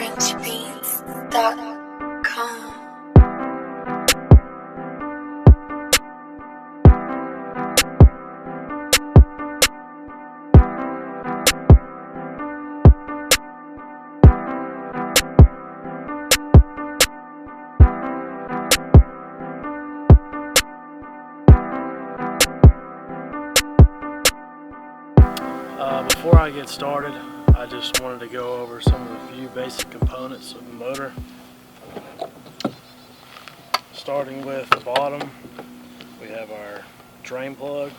FrenchBeats.com. Before I get started, I just wanted to go over some of the few basic components of the motor. Starting with the bottom, we have our drain plug.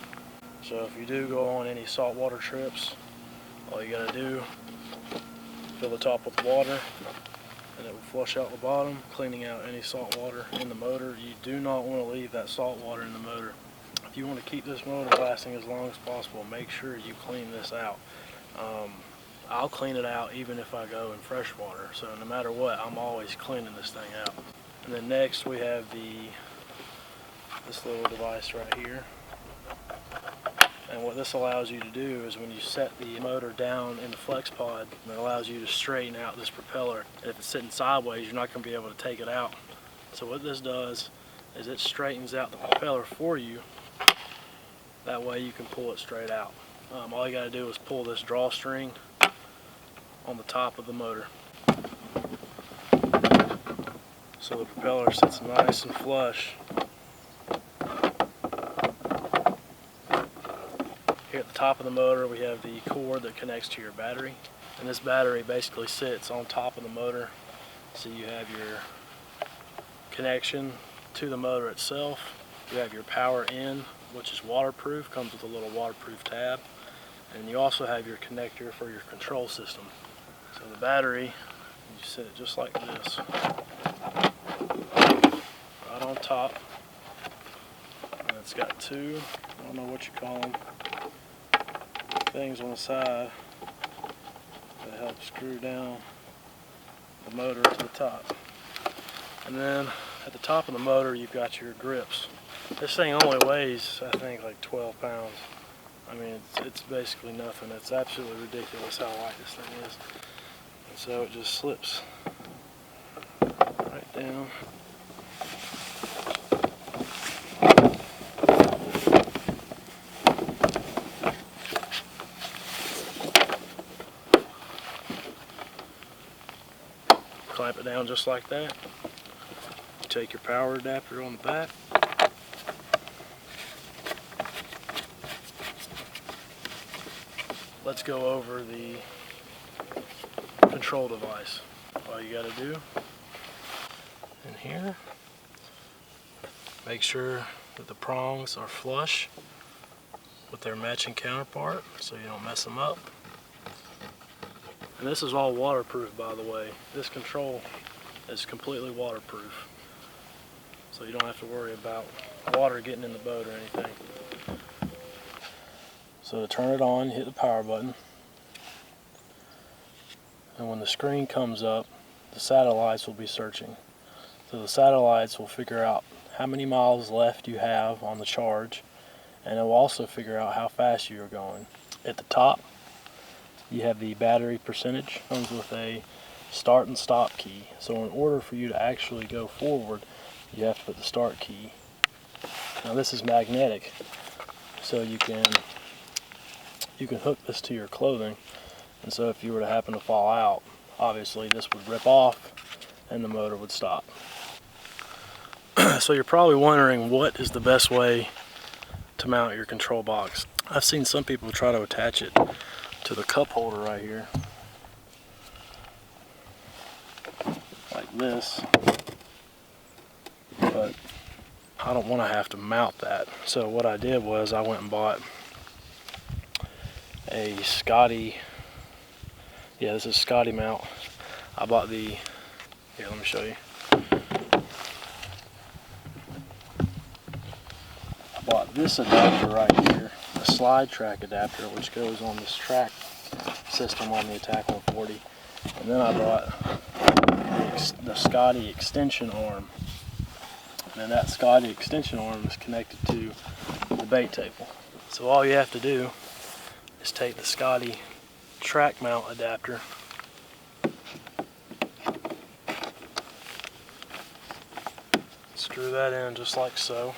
So if you do go on any saltwater trips, all you gotta do, fill the top with water and it will flush out the bottom, cleaning out any salt water in the motor. You do not want to leave that salt water in the motor. If you want to keep this motor lasting as long as possible, make sure you clean this out. I'll clean it out even if I go in fresh water, so no matter what, I'm always cleaning this thing out. And then next we have this little device right here. And what this allows you to do is when you set the motor down in the flex pod, it allows you to straighten out this propeller. And if it's sitting sideways, you're not going to be able to take it out. So what this does is it straightens out the propeller for you. That way you can pull it straight out. All you got to do is pull this drawstring on the top of the motor. So the propeller sits nice and flush. Here at the top of the motor we have the cord that connects to your battery. And this battery basically sits on top of the motor. So you have your connection to the motor itself. You have your power in, which is waterproof, comes with a little waterproof tab. And you also have your connector for your control system. So the battery, you set it just like this, right on top. And it's got two, I don't know what you call them, things on the side that help screw down the motor to the top. And then at the top of the motor you've got your grips. This thing only weighs, I think, like 12 pounds. I mean, it's basically nothing. It's absolutely ridiculous how light this thing is. And so it just slips right down. Clamp it down just like that. You take your power adapter on the back. Let's go over the control device. All you got to do in here, make sure that the prongs are flush with their matching counterpart so you don't mess them up. And this is all waterproof, by the way. This control is completely waterproof, so you don't have to worry about water getting in the boat or anything. So to turn it on, hit the power button, and when the screen comes up, the satellites will be searching. So the satellites will figure out how many miles left you have on the charge, and it will also figure out how fast you are going. At the top, you have the battery percentage. It comes with a start and stop key. So in order for you to actually go forward, you have to put the start key. Now this is magnetic, so you can hook this to your clothing, and so if you were to happen to fall out, obviously this would rip off and the motor would stop. So you're probably wondering, what is the best way to mount your control box? I've seen some people try to attach it to the cup holder right here, like this, but I don't want to have to mount that. So what I did was I went and bought a Scotty, this is Scotty mount. I bought here, let me show you. I bought this adapter right here, a slide track adapter, which goes on this track system on the ATAK 140. And then I bought the Scotty extension arm. And then that Scotty extension arm is connected to the bait table. So all you have to do is take the Scotty track mount adapter Screw that in just like so.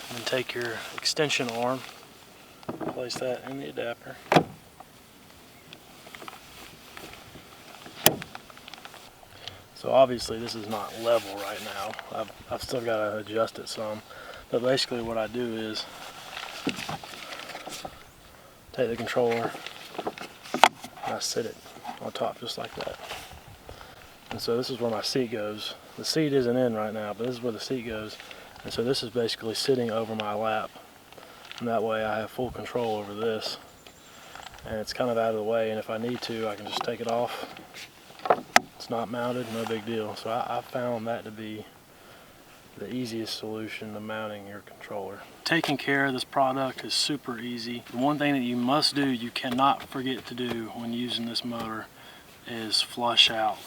And then take your extension arm, place that in the adapter. So obviously this is not level right now. I've still got to adjust it some. But basically what I do is take the controller and I sit it on top just like that. And so this is where my seat goes. The seat isn't in right now, but this is where the seat goes. And so this is basically sitting over my lap. And that way I have full control over this. And it's kind of out of the way, and if I need to, I can just take it off. It's not mounted, no big deal. So I found that to be the easiest solution to mounting your controller. Taking care of this product is super easy. The one thing that you must do, you cannot forget to do when using this motor, is flush out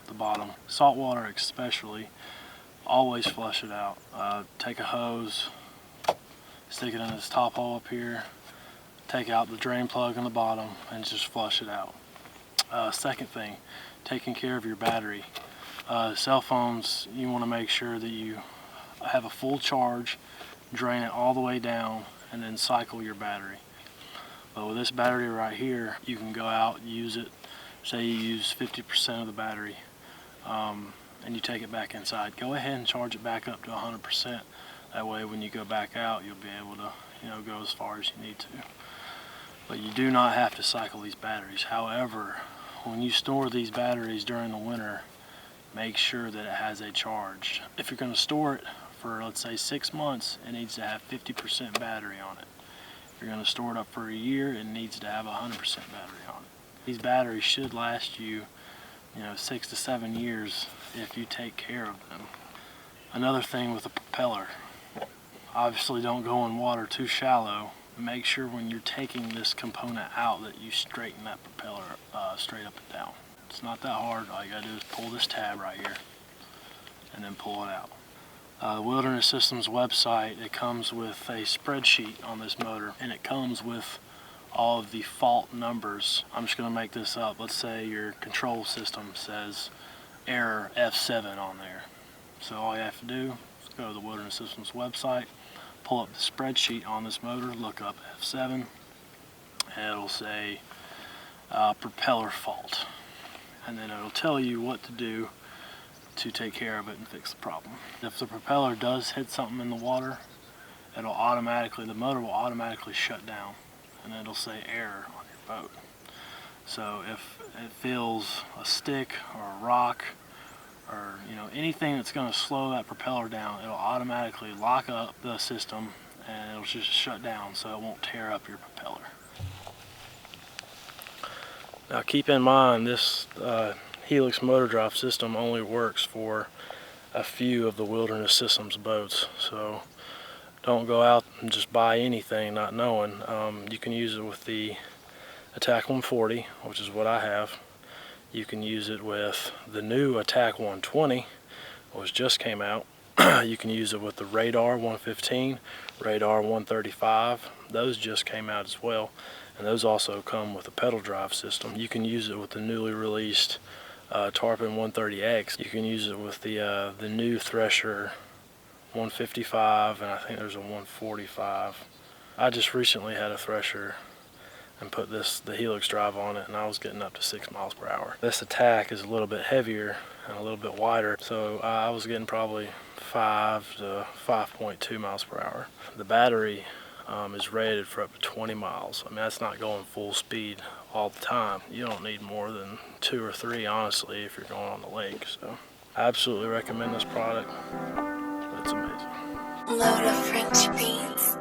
the bottom. Saltwater especially, always flush it out. Take a hose, stick it in this top hole up here, take out the drain plug in the bottom, and just flush it out. Second thing, taking care of your battery. Cell phones, you want to make sure that you have a full charge, drain it all the way down, and then cycle your battery. But with this battery right here, you can go out, use it, say you use 50% of the battery, and you take it back inside. Go ahead and charge it back up to 100%. That way when you go back out, you'll be able to, go as far as you need to. But you do not have to cycle these batteries. However, when you store these batteries during the winter, make sure that it has a charge. If you're going to store it for, let's say, 6 months, it needs to have 50% battery on it. If you're going to store it up for a year, it needs to have 100% battery on it. These batteries should last you, 6 to 7 years if you take care of them. Another thing with the propeller, obviously don't go in water too shallow. Make sure when you're taking this component out that you straighten that propeller straight up and down. It's not that hard. All you gotta do is pull this tab right here and then pull it out. The Wilderness Systems website, it comes with a spreadsheet on this motor, and it comes with all of the fault numbers. I'm just gonna make this up. Let's say your control system says error F7 on there. So all you have to do is go to the Wilderness Systems website, pull up the spreadsheet on this motor, look up F7, and it'll say propeller fault. And then it'll tell you what to do to take care of it and fix the problem. If the propeller does hit something in the water, the motor will automatically shut down, and it'll say error on your boat. So if it feels a stick or a rock or anything that's going to slow that propeller down, it'll automatically lock up the system and it'll just shut down so it won't tear up your propeller. Now keep in mind, this Helix motor drive system only works for a few of the Wilderness Systems boats, so don't go out and just buy anything not knowing. You can use it with the ATAK 140, which is what I have. You can use it with the new ATAK 120, which just came out. You can use it with the Radar 115, Radar 135. Those just came out as well, and those also come with a pedal drive system. You can use it with the newly released Tarpon 130X. You can use it with the new Thresher 155, and I think there's a 145. I just recently had a Thresher and put the Helix drive on it, and I was getting up to 6 miles per hour. This ATAK is a little bit heavier and a little bit wider, so I was getting probably 5 to 5.2 miles per hour. The battery is rated for up to 20 miles. I mean, that's not going full speed all the time. You don't need more than 2 or 3, honestly, if you're going on the lake. So I absolutely recommend this product. It's amazing. Load of French beats.